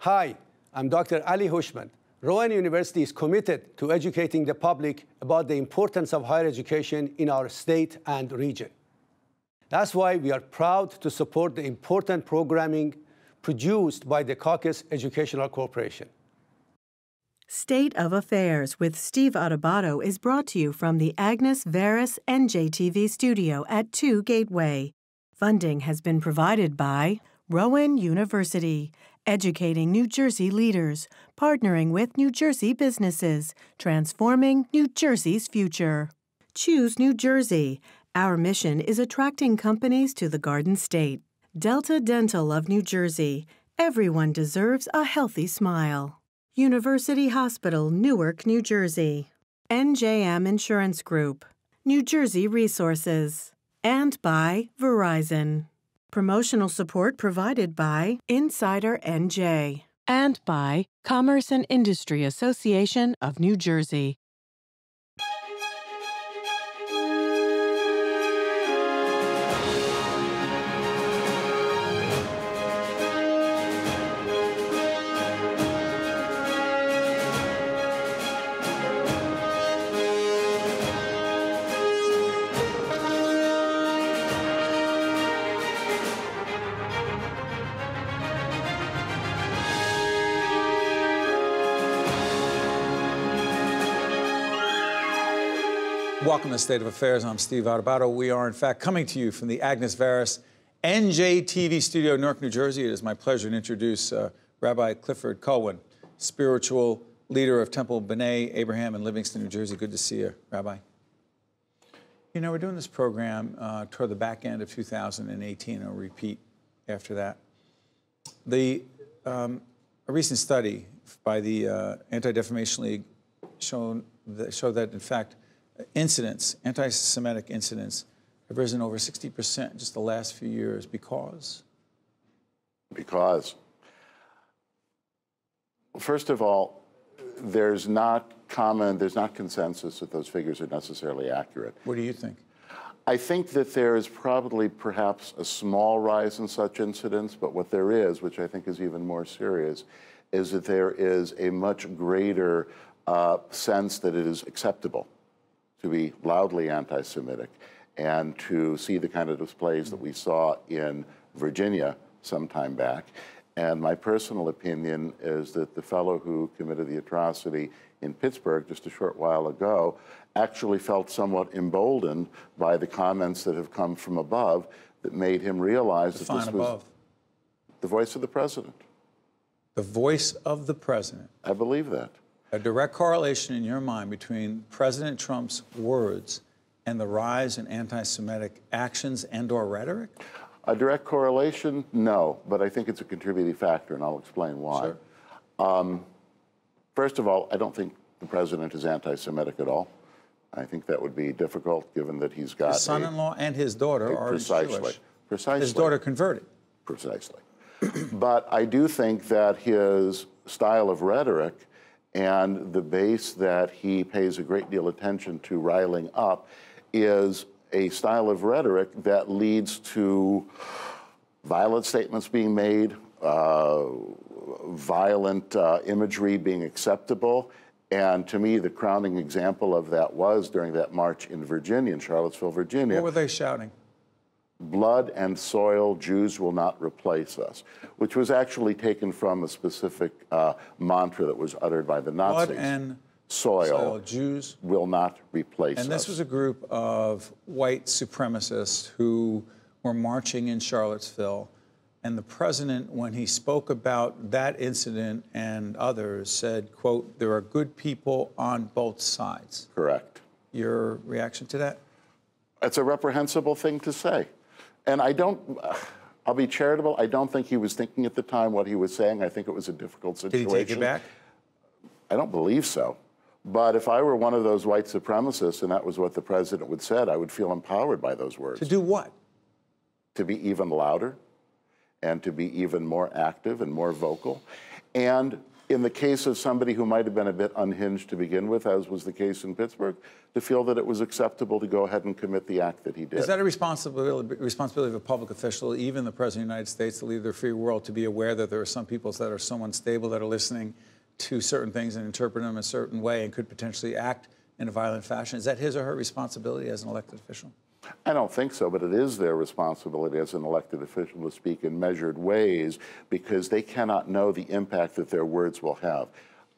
Hi, I'm Dr. Ali Hushman. Rowan University is committed to educating the public about the importance of higher education in our state and region. That's why we are proud to support the important programming produced by the Caucus Educational Corporation. State of Affairs with Steve Adubato is brought to you from the Agnes Veris NJTV studio at 2 Gateway. Funding has been provided by Rowan University, educating New Jersey leaders, partnering with New Jersey businesses, transforming New Jersey's future. Choose New Jersey. Our mission is attracting companies to the Garden State. Delta Dental of New Jersey. Everyone deserves a healthy smile. University Hospital, Newark, New Jersey. NJM Insurance Group. New Jersey Resources. And by Verizon. Promotional support provided by Insider NJ. And by Commerce and Industry Association of New Jersey. Welcome to State of Affairs. I'm Steve Adubato. We are, in fact, coming to you from the Agnes Veris NJTV studio, Newark, New Jersey. It is my pleasure to introduce Rabbi Clifford Kulwin, spiritual leader of Temple B'nai Abraham in Livingston, New Jersey. Good to see you, Rabbi. You know, we're doing this program toward the back end of 2018. I'll repeat after that. A recent study by the Anti-Defamation League showed that, in fact, anti-Semitic incidents have risen over 60% in just the last few years. Because? Because, first of all, there's not consensus that those figures are necessarily accurate. What do you think? I think that there is probably perhaps a small rise in such incidents, but what there is, which I think is even more serious, is that there is a much greater sense that it is acceptable to be loudly anti-Semitic and to see the kind of displays that we saw in Virginia some time back. And my personal opinion is that the fellow who committed the atrocity in Pittsburgh just a short while ago actually felt somewhat emboldened by the comments that have come from above that made him realize that this was the voice of the president. The voice of the president. I believe that. A direct correlation in your mind between President Trump's words and the rise in anti-Semitic actions and/or rhetoric? A direct correlation, no, but I think it's a contributing factor, and I'll explain why. Sure. First of all, I don't think the president is anti-Semitic at all. I think that would be difficult, given that he's got his son-in-law and his daughter are Jewish. Precisely. His daughter converted. Precisely. But I do think that his style of rhetoric and the base that he pays a great deal of attention to riling up is a style of rhetoric that leads to violent statements being made, violent imagery being acceptable. And to me, the crowning example of that was during that march in Virginia, in Charlottesville, Virginia. What were they shouting? Blood and soil, Jews will not replace us, which was actually taken from a specific mantra that was uttered by the Nazis. Blood and soil, Jews will not replace us. And this was a group of white supremacists who were marching in Charlottesville. And the president, when he spoke about that incident and others, said, quote, "There are good people on both sides." Correct. Your reaction to that? It's a reprehensible thing to say. And I'll be charitable, I don't think he was thinking at the time what he was saying. I think it was a difficult situation. Did he take it back? I don't believe so. But if I were one of those white supremacists and that was what the president would said, I would feel empowered by those words. To do what? To be even louder and to be even more active and more vocal. And in the case of somebody who might have been a bit unhinged to begin with, as was the case in Pittsburgh, to feel that it was acceptable to go ahead and commit the act that he did. Is that a responsibility of a public official, even the President of the United States, to lead their free world, to be aware that there are some people that are so unstable that are listening to certain things and interpret them a certain way and could potentially act in a violent fashion? Is that his or her responsibility as an elected official? I don't think so, but it is their responsibility as an elected official to speak in measured ways, because they cannot know the impact that their words will have.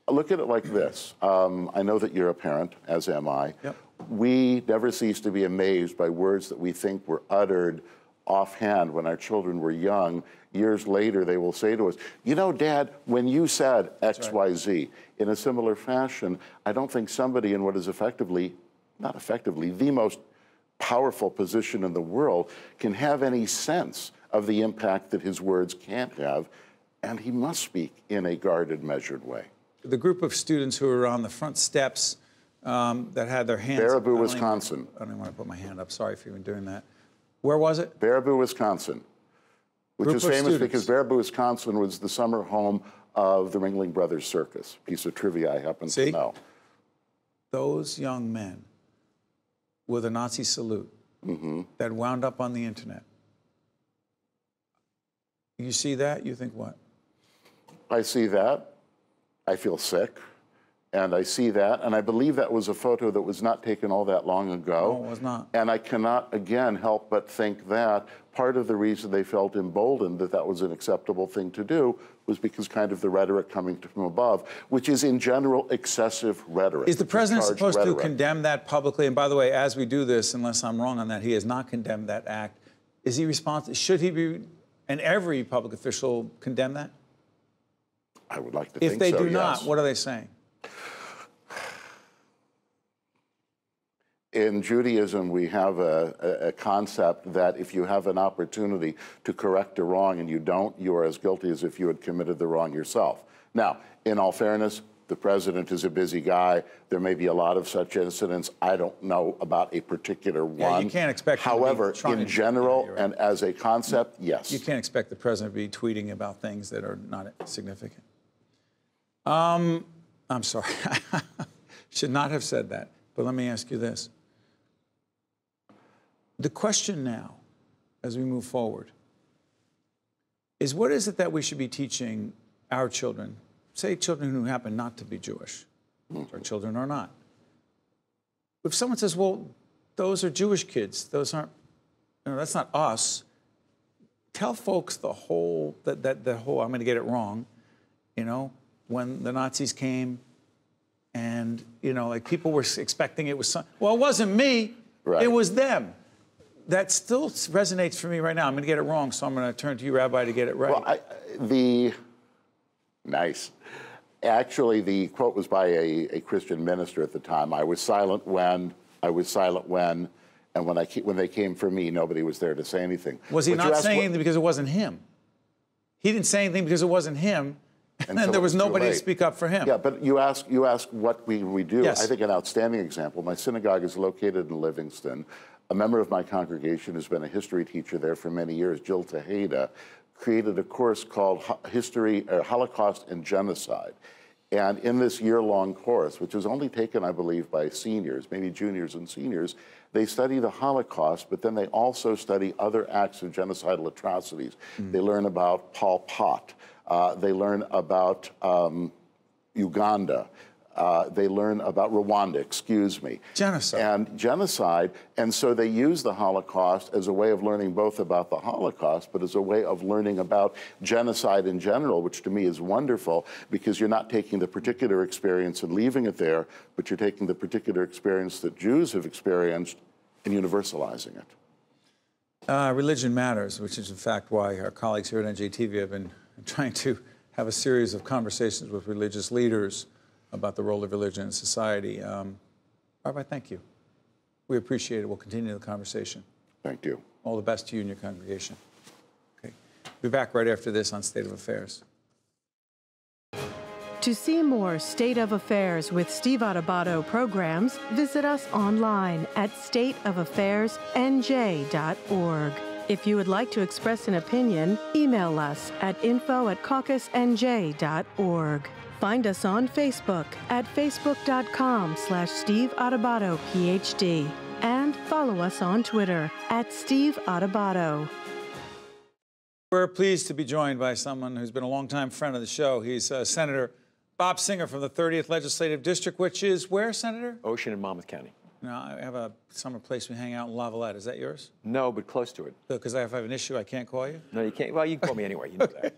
Look at it like this. I know that you're a parent, as am I. Yep. We never cease to be amazed by words that we think were uttered offhand when our children were young. Years later, they will say to us, you know, Dad, when you said X, Y, Z. In a similar fashion, I don't think somebody in what is effectively, not effectively, the most powerful position in the world can have any sense of the impact that his words can't have, and he must speak in a guarded, measured way. The group of students who were on the front steps that had their hands... Baraboo, Wisconsin. I don't even want to put my hand up. Sorry for even doing that. Where was it? Baraboo, Wisconsin, which is famous because Baraboo, Wisconsin was the summer home of the Ringling Brothers Circus. Piece of trivia I happen to know. Those young men with a Nazi salute that wound up on the internet. You see that, you think what? I see that. I feel sick. And I see that. And I believe that was a photo that was not taken all that long ago. No, it was not. And I cannot, again, help but think that part of the reason they felt emboldened that that was an acceptable thing to do was because kind of the rhetoric coming from above, which is in general excessive rhetoric. Is the president supposed to condemn that publicly? And by the way, as we do this, unless I'm wrong on that, he has not condemned that act. Is he responsible? Should he be, and every public official condemn that? I would like to think so, If they do yes. not, what are they saying? In Judaism, we have a concept that if you have an opportunity to correct a wrong and you don't, you are as guilty as if you had committed the wrong yourself. Now, in all fairness, the president is a busy guy. There may be a lot of such incidents. I don't know about a particular one. Yeah, you can't expect him However, to be in general right. and as a concept, yes. You can't expect the president to be tweeting about things that are not significant. I'm sorry. Should not have said that. But let me ask you this. The question now, as we move forward, is what is it that we should be teaching our children, say children who happen not to be Jewish, our children are not. If someone says, well, those are Jewish kids, those aren't, that's not us, tell folks the whole, the whole, I'm going to get it wrong, when the Nazis came and, like people were expecting it was some, well, it wasn't me, it was them. That still resonates for me right now. I'm going to get it wrong, so I'm going to turn to you, Rabbi, to get it right. Well, nice. Actually, the quote was by a Christian minister at the time. I was silent when, and when they came for me, nobody was there to say anything. Was he not saying anything because it wasn't him? He didn't say anything because it wasn't him, and then there was nobody to speak up for him. Yeah, but you ask what we do. Yes. I think an outstanding example. My synagogue is located in Livingston. A member of my congregation who's been a history teacher there for many years, Jill Tejeda, created a course called Holocaust and Genocide. And in this year-long course, which was only taken, I believe, by seniors, maybe juniors and seniors, they study the Holocaust, but then they also study other acts of genocidal atrocities. They learn about Pol Pot. They learn about Uganda. They learn about Rwanda, Genocide. And so they use the Holocaust as a way of learning both about the Holocaust, but as a way of learning about genocide in general, which to me is wonderful, because you're not taking the particular experience and leaving it there, but you're taking the particular experience that Jews have experienced and universalizing it. Religion matters, which is in fact why our colleagues here at NJTV have been trying to have a series of conversations with religious leaders about the role of religion in society. Rabbi, thank you. We appreciate it. We'll continue the conversation. Thank you. All the best to you and your congregation. Okay. We'll be back right after this on State of Affairs. To see more State of Affairs with Steve Adubato programs, visit us online at stateofaffairsnj.org. If you would like to express an opinion, email us at info@caucusnj.org. Find us on Facebook at facebook.com/Steve Adubato, PhD. And follow us on Twitter at Steve Adubato. We're pleased to be joined by someone who's been a longtime friend of the show. He's Senator Bob Singer from the 30th Legislative District, which is where, Senator? Ocean and Monmouth County. Now, I have a summer place we hang out in Lavalette. Is that yours? No, but close to it. Because if I have an issue, I can't call you? No, you can't. Well, you can call me anyway. You know that.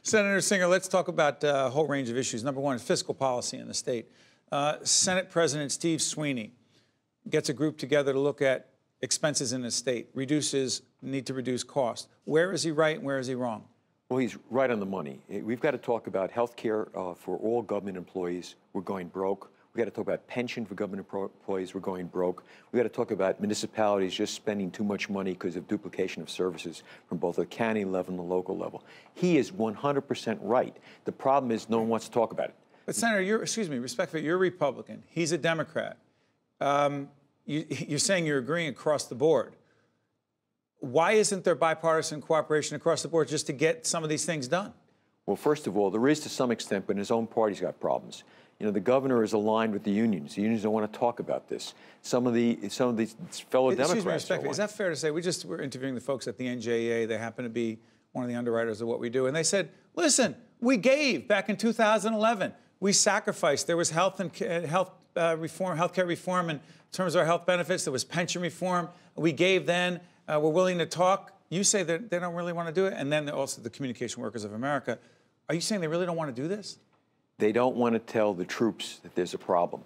Senator Singer, let's talk about a whole range of issues. Number one is fiscal policy in the state. Senate President Steve Sweeney gets a group together to look at expenses in the state, need to reduce cost. Where is he right and where is he wrong? Well, he's right on the money. We've got to talk about health care for all government employees. We're going broke. We've got to talk about pension for government employees. We're going broke. We've got to talk about municipalities just spending too much money because of duplication of services from both the county level and the local level. He is 100% right. The problem is no one wants to talk about it. But Senator, respectfully, you're a Republican. He's a Democrat. You're saying you're agreeing across the board. Why isn't there bipartisan cooperation across the board just to get some of these things done? Well, first of all, there is to some extent, but his own party's got problems. You know, the governor is aligned with the unions. The unions don't want to talk about this. Some of these fellow Democrats. Excuse me, respectfully, is that fair to say? We're interviewing the folks at the NJEA. They happen to be one of the underwriters of what we do. And they said, listen, we gave back in 2011. We sacrificed. There was healthcare reform in terms of our health benefits. There was pension reform. We gave then. We're willing to talk. You say that they don't really want to do it. And then also the Communication Workers of America. Are you saying they really don't want to do this? They don't want to tell the troops that there's a problem.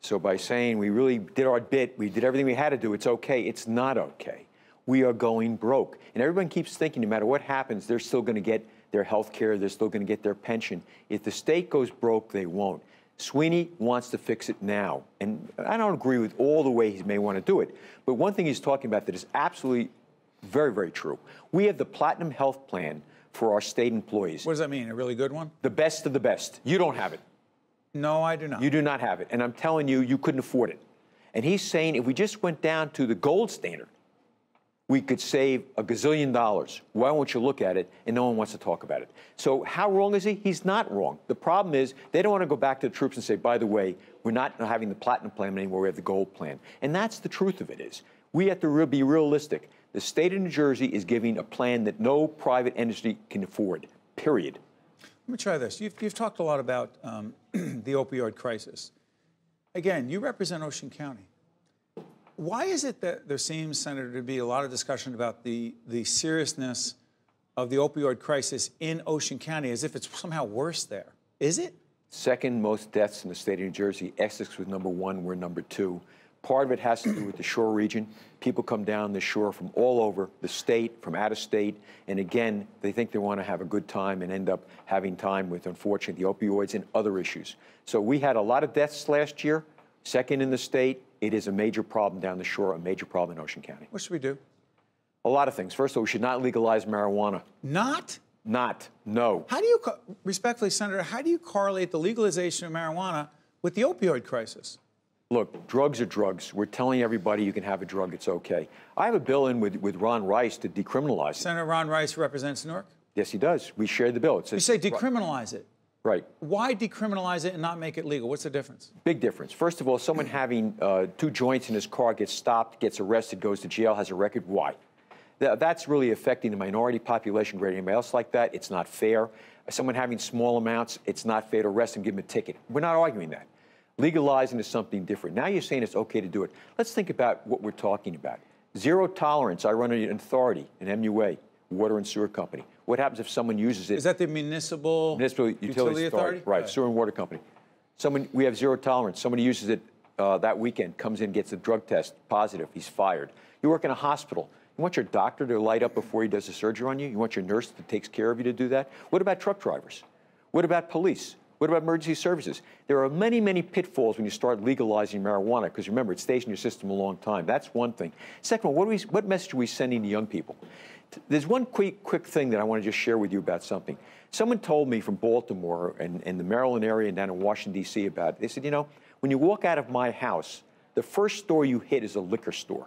So by saying we really did our bit, we did everything we had to do, it's okay, it's not okay. We are going broke. And everyone keeps thinking no matter what happens, they're still going to get their health care, they're still going to get their pension. If the state goes broke, they won't. Sweeney wants to fix it now. And I don't agree with all the way he may want to do it. But one thing he's talking about that is absolutely very, very true. We have the Platinum Health Plan for our state employees. What does that mean? A really good one? The best of the best. You don't have it. No, I do not. You do not have it. And I'm telling you, you couldn't afford it. And he's saying if we just went down to the gold standard, we could save $1 gazillion. Why won't you look at it? And no one wants to talk about it. So how wrong is he? He's not wrong. The problem is they don't want to go back to the troops and say, by the way, we're not having the Platinum Plan anymore, we have the Gold Plan. And that's the truth of it is. We have to be realistic. The state of New Jersey is giving a plan that no private industry can afford, period. Let me try this. You've talked a lot about the opioid crisis. Again, you represent Ocean County. Why is it that there seems, Senator, to be a lot of discussion about the seriousness of the opioid crisis in Ocean County as if it's somehow worse there? Is it? Second most deaths in the state of New Jersey. Essex was #1, we're #2. Part of it has to do with the shore region. People come down the shore from all over the state, from out of state, and again, they think they want to have a good time and end up having time with, unfortunately, the opioids and other issues. So we had a lot of deaths last year, second in the state. It is a major problem down the shore, a major problem in Ocean County. What should we do? A lot of things. First of all, we should not legalize marijuana. Not? Not. No. How do you, respectfully, Senator, how do you correlate the legalization of marijuana with the opioid crisis? Look, drugs are drugs. We're telling everybody you can have a drug, it's okay. I have a bill in with Ron Rice to decriminalize it. Senator Ron Rice represents Newark? Yes, he does. We shared the bill. You say decriminalize it. Right. Why decriminalize it and not make it legal? What's the difference? Big difference. First of all, someone having 2 joints in his car gets stopped, gets arrested, goes to jail, has a record. Why? That's really affecting the minority population greater than anybody else like that. It's not fair. Someone having small amounts, it's not fair to arrest and give him a ticket. We're not arguing that. Legalizing is something different. Now you're saying it's okay to do it. Let's think about what we're talking about. Zero tolerance. I run an authority, an MUA, Water and Sewer Company. What happens if someone uses it? Is that the Municipal Utility Authority? Right, Sewer and Water Company. We have zero tolerance. Somebody uses it that weekend, comes in, gets a drug test, positive, he's fired. You work in a hospital. You want your doctor to light up before he does the surgery on you? You want your nurse that takes care of you to do that? What about truck drivers? What about police? What about emergency services? There are many, many pitfalls when you start legalizing marijuana, because remember, it stays in your system a long time. That's one thing. Second one, what message are we sending to young people? There's one quick thing that I want to just share with you about something. Someone told me from Baltimore and the Maryland area and down in Washington, D.C. about it. They said, you know, when you walk out of my house, the first store you hit is a liquor store.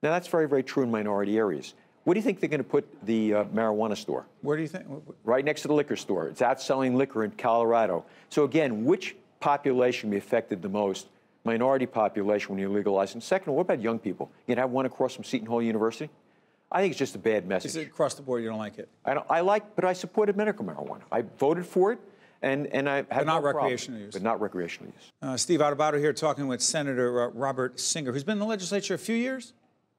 Now, that's very, very true in minority areas. Where do you think they're going to put the marijuana store? Where do you think? Right next to the liquor store. It's out selling liquor in Colorado. So again, which population will be affected the most? Minority population when you legalize. And second, what about young people? You can have one across from Seton Hall University? I think it's just a bad message. Is it across the board you don't like it? But I supported medical marijuana. I voted for it, and I have but not no recreational problem. use. But not recreational use. Steve Adubato here talking with Senator Robert Singer, who's been in the legislature a few years?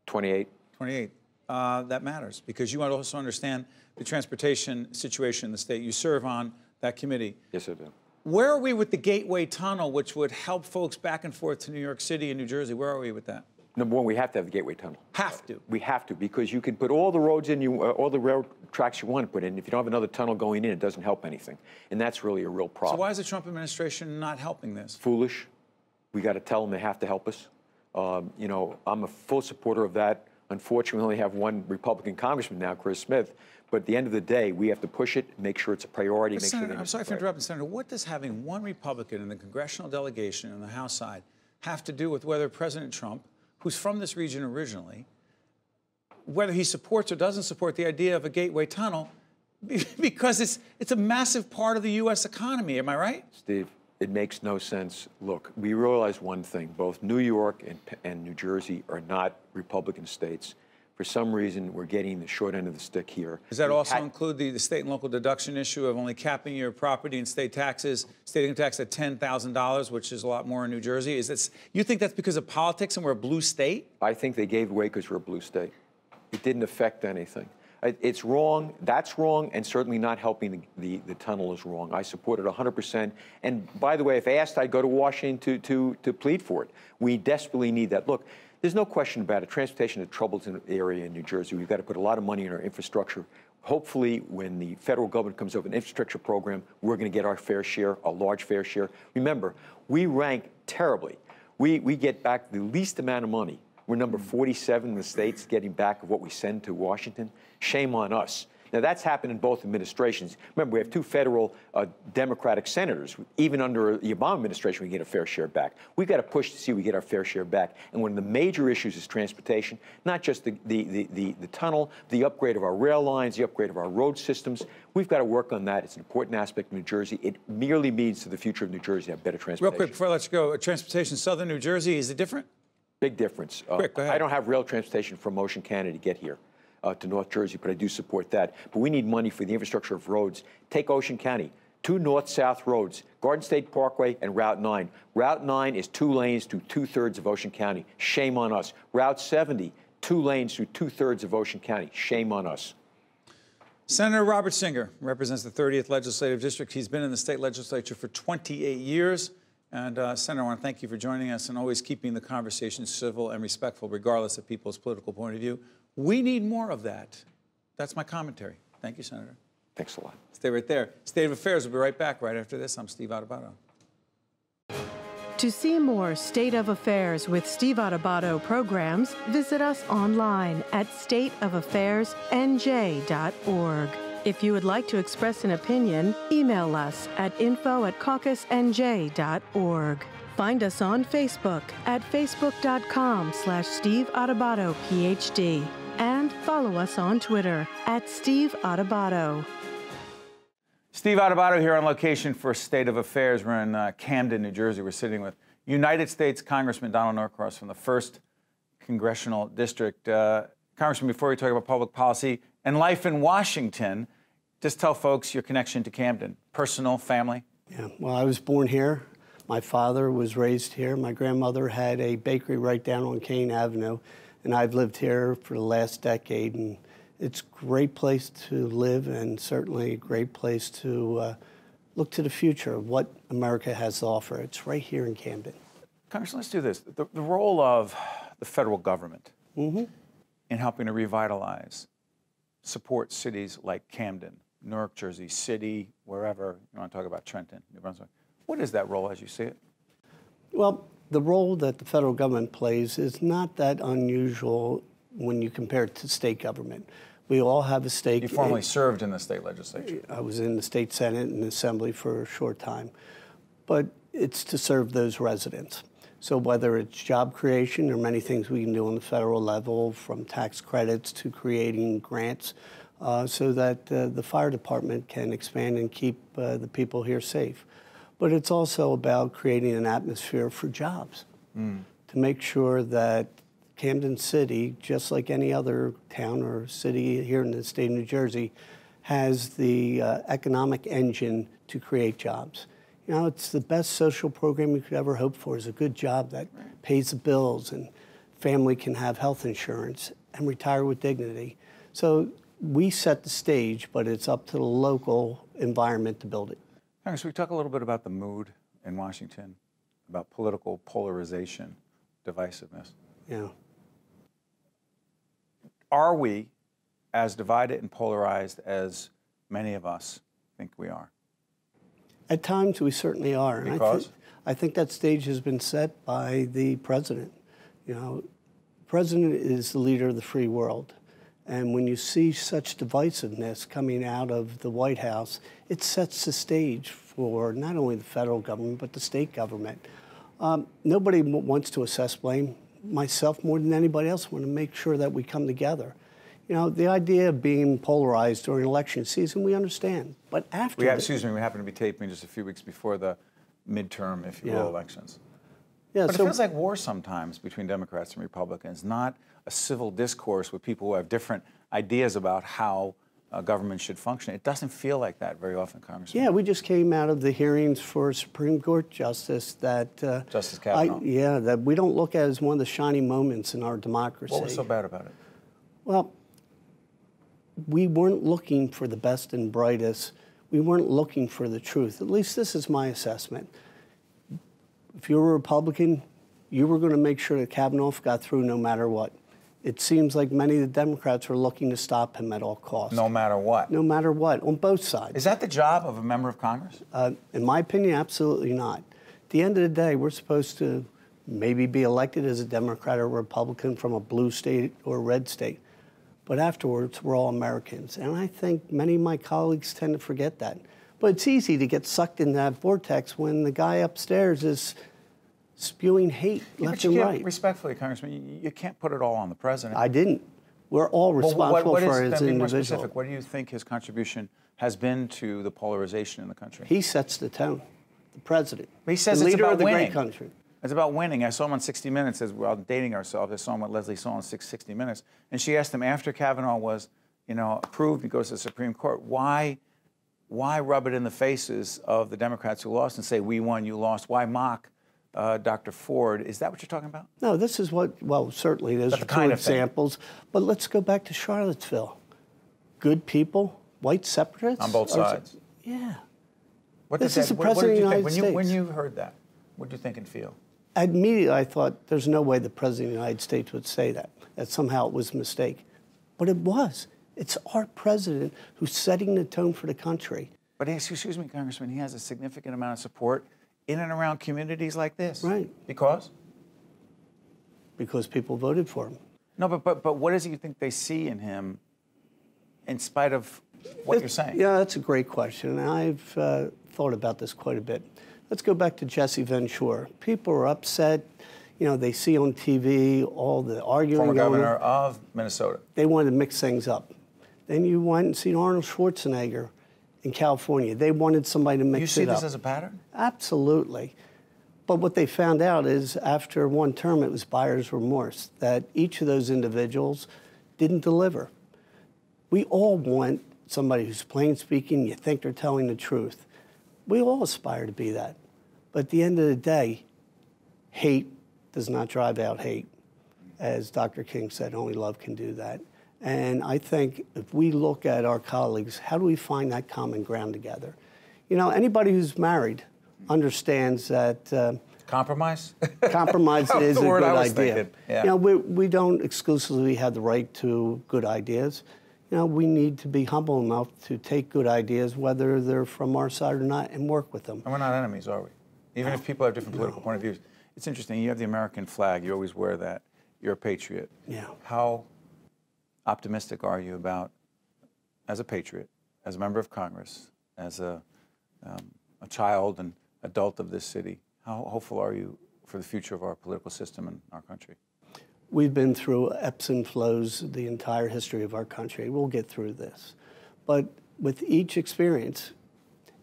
28. 28. That matters, because you also understand the transportation situation in the state. You serve on that committee. Yes, I do. Where are we with the Gateway Tunnel, which would help folks back and forth to New York City and New Jersey? Where are we with that? Number one, we have to have the Gateway Tunnel. Have to. We have to, because you can put all the roads in, all the rail tracks you want to put in. If you don't have another tunnel going in, it doesn't help anything. And that's really a real problem. So why is the Trump administration not helping this? Foolish. We got to tell them they have to help us. You know, I'm a full supporter of that. Unfortunately, we only have one Republican congressman now, Chris Smith. But at the end of the day, we have to push it, make sure it's a priority. Senator, I'm sorry for interrupting, Senator. What does having one Republican in the congressional delegation on the House side have to do with whether President Trump, who's from this region originally, whether he supports or doesn't support the idea of a Gateway Tunnel, because it's a massive part of the U.S. economy, am I right? Steve, it makes no sense. Look, we realize one thing. Both New York and New Jersey are not Republican states. For some reason, we're getting the short end of the stick here. Does that also include the state and local deduction issue of only capping your property and state taxes, state income tax at $10,000, which is a lot more in New Jersey? You think that's because of politics and we're a blue state? I think they gave away because we're a blue state. It didn't affect anything. It's wrong. That's wrong, and certainly not helping the tunnel is wrong. I support it 100%. And by the way, if asked, I'd go to Washington to plead for it. We desperately need that. Look, there's no question about it. Transportation is a troubled area in New Jersey. We've got to put a lot of money in our infrastructure. Hopefully, when the federal government comes up with an infrastructure program, we're going to get our fair share, a large fair share. Remember, we rank terribly. We get back the least amount of money. We're number 47 in the states getting back of what we send to Washington. Shame on us. Now, that's happened in both administrations. Remember, we have two federal Democratic senators. Even under the Obama administration, we get a fair share back. We've got to push to see we get our fair share back. And one of the major issues is transportation, not just the tunnel, the upgrade of our rail lines, the upgrade of our road systems. We've got to work on that. It's an important aspect of New Jersey. It merely means to the future of New Jersey to have better transportation. Real quick, before I let you go, transportation, southern New Jersey, is it different? Big difference. Quick, go ahead. I don't have rail transportation from Ocean County to get here. To North Jersey, but I do support that. But we need money for the infrastructure of roads. Take Ocean County, 2 north-south roads, Garden State Parkway and Route 9. Route 9 is 2 lanes to 2/3 of Ocean County. Shame on us. Route 70, 2 lanes to 2/3 of Ocean County. Shame on us. Senator Robert Singer represents the 30th Legislative District. He's been in the state legislature for 28 years. And Senator, I want to thank you for joining us and always keeping the conversation civil and respectful, regardless of people's political point of view. We need more of that. That's my commentary. Thank you, Senator. Thanks a lot. Stay right there. State of Affairs will be right back right after this. I'm Steve Adubato. To see more State of Affairs with Steve Adubato programs, visit us online at stateofaffairsnj.org. If you would like to express an opinion, email us at info@caucusnj.org. Find us on Facebook at facebook.com/Steve Adubato, PhD. And follow us on Twitter at Steve Adubato. Steve Adubato here on location for State of Affairs. We're in Camden, New Jersey. We're sitting with United States Congressman Donald Norcross from the 1st Congressional District. Congressman, before we talk about public policy and life in Washington, just tell folks your connection to Camden, personal, family. Yeah, well, I was born here. My father was raised here. My grandmother had a bakery right down on Kane Avenue, and I've lived here for the last decade. And it's a great place to live, and certainly a great place to look to the future of what America has to offer. It's right here in Camden. Congressman, let's do this. The role of the federal government in helping to revitalize, support cities like Camden, Newark, Jersey City, wherever you want to talk about, Trenton, New Brunswick. What is that role as you see it? Well, the role that the federal government plays is not that unusual when you compare it to state government. We all have a stake. You formerly served in the state legislature. I was in the state senate and assembly for a short time. But it's to serve those residents. So whether it's job creation, there are many things we can do on the federal level, from tax credits to creating grants, so that the fire department can expand and keep the people here safe. But it's also about creating an atmosphere for jobs, to make sure that Camden City, just like any other town or city here in the state of New Jersey, has the economic engine to create jobs. You know, it's the best social program you could ever hope for, is a good job that pays the bills and family can have health insurance and retire with dignity. So we set the stage, but it's up to the local environment to build it. Congress, we talk a little bit about the mood in Washington, about political polarization, divisiveness. Yeah. Are we as divided and polarized as many of us think we are? At times, we certainly are. Because? I think that stage has been set by the president. You know, the president is the leader of the free world. And when you see such divisiveness coming out of the White House, it sets the stage for not only the federal government, but the state government. Nobody wants to assess blame. Myself, more than anybody else, want to make sure that we come together. You know, the idea of being polarized during election season, we understand. But after we happen to be taping just a few weeks before the midterm, if you will, elections. Yeah, but it feels like war sometimes between Democrats and Republicans, not a civil discourse with people who have different ideas about how government should function. It doesn't feel like that very often, Congressman. Yeah, we just came out of the hearings for Supreme Court Justice that Justice Kavanaugh. that we don't look at as one of the shining moments in our democracy. What was so bad about it? Well, we weren't looking for the best and brightest. We weren't looking for the truth. At least this is my assessment. If you were a Republican, you were going to make sure that Kavanaugh got through no matter what. It seems like many of the Democrats were looking to stop him at all costs. No matter what? No matter what, on both sides. Is that the job of a member of Congress? In my opinion, absolutely not. At the end of the day, we're supposed to maybe be elected as a Democrat or Republican from a blue state or red state. But afterwards, we're all Americans. And I think many of my colleagues tend to forget that. But it's easy to get sucked in that vortex when the guy upstairs is spewing hate left and right. Respectfully, Congressman, you can't put it all on the president. I didn't. We're all responsible for his individual. More specific, what do you think his contribution has been to the polarization in the country? He sets the tone, the president. He says the it's leader about of the winning. great country. It's about winning. I saw him on 60 Minutes as we're dating ourselves. I saw him with Leslie Saul on 60 Minutes. And she asked him, after Kavanaugh was, approved, he goes to the Supreme Court, why rub it in the faces of the Democrats who lost and say, we won, you lost? Why mock Dr. Ford? Is that what you're talking about? No, this is what, well, certainly there's two examples. But let's go back to Charlottesville. Good people, white separatists. On both sides. Yeah. This is the President of the United States. When you heard that, what did you think and feel? Immediately, I thought, there's no way the President of the United States would say that somehow it was a mistake. But it was. It's our president who's setting the tone for the country. But excuse me, Congressman, he has a significant amount of support in and around communities like this. Right. Because? Because people voted for him. No, but what is it you think they see in him in spite of what you're saying? Yeah, that's a great question. And I've thought about this quite a bit. Let's go back to Jesse Ventura. People are upset. You know, they see on TV all the arguing. Former governor of Minnesota. They wanted to mix things up. Then you went and seen Arnold Schwarzenegger in California. They wanted somebody to mix it up. You see this as a pattern? Absolutely. But what they found out is after one term, it was buyer's remorse, that each of those individuals didn't deliver. We all want somebody who's plain speaking, you think they're telling the truth. We all aspire to be that. But at the end of the day, hate does not drive out hate. As Dr. King said, only love can do that. And I think if we look at our colleagues, how do we find that common ground together? You know, anybody who's married understands that compromise? Compromise is a good idea. Yeah. You know, we don't exclusively have the right to good ideas. You know, we need to be humble enough to take good ideas, whether they're from our side or not, and work with them. And we're not enemies, are we? Even if people have different political point of views. It's interesting, you have the American flag, you always wear that. You're a patriot. Yeah. How optimistic are you about, as a patriot, as a member of Congress, as a child and adult of this city, how hopeful are you for the future of our political system and our country? We've been through ebbs and flows the entire history of our country. We'll get through this. But with each experience,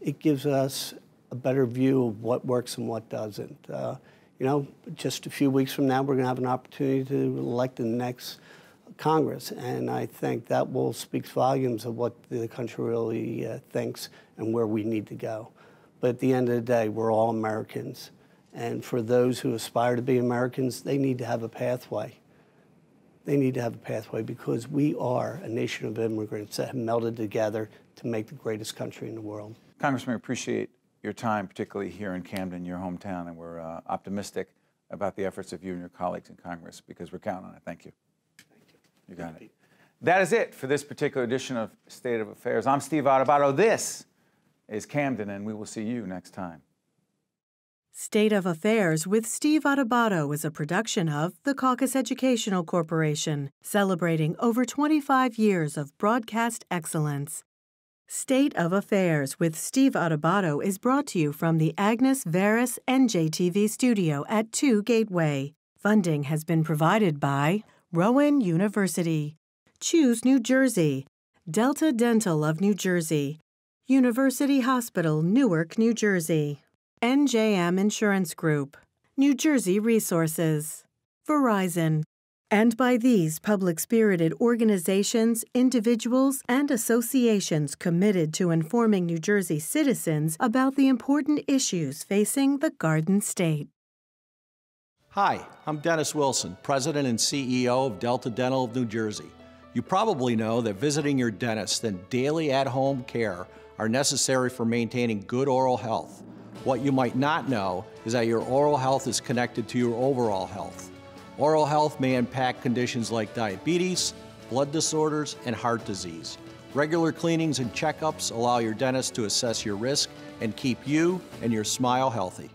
it gives us a better view of what works and what doesn't. You know, just a few weeks from now, we're going to have an opportunity to elect the next Congress, and I think that will speak volumes of what the country really thinks and where we need to go. But at the end of the day, we're all Americans, and for those who aspire to be Americans, they need to have a pathway. They need to have a pathway because we are a nation of immigrants that have melded together to make the greatest country in the world. Congressman, we appreciate your time, particularly here in Camden, your hometown, and we're optimistic about the efforts of you and your colleagues in Congress because we're counting on it. Thank you. Thank you. You got it. That is it for this particular edition of State of Affairs. I'm Steve Adubato. This is Camden, and we will see you next time. State of Affairs with Steve Adubato is a production of the Caucus Educational Corporation, celebrating over 25 years of broadcast excellence. State of Affairs with Steve Adubato is brought to you from the Agnes Varus NJTV studio at 2 Gateway. Funding has been provided by Rowan University, Choose New Jersey, Delta Dental of New Jersey, University Hospital, Newark, New Jersey, NJM Insurance Group, New Jersey Resources, Verizon, and by these public-spirited organizations, individuals, and associations committed to informing New Jersey citizens about the important issues facing the Garden State. Hi, I'm Dennis Wilson, President and CEO of Delta Dental of New Jersey. You probably know that visiting your dentist and daily at-home care are necessary for maintaining good oral health. What you might not know is that your oral health is connected to your overall health. Oral health may impact conditions like diabetes, blood disorders, and heart disease. Regular cleanings and checkups allow your dentist to assess your risk and keep you and your smile healthy.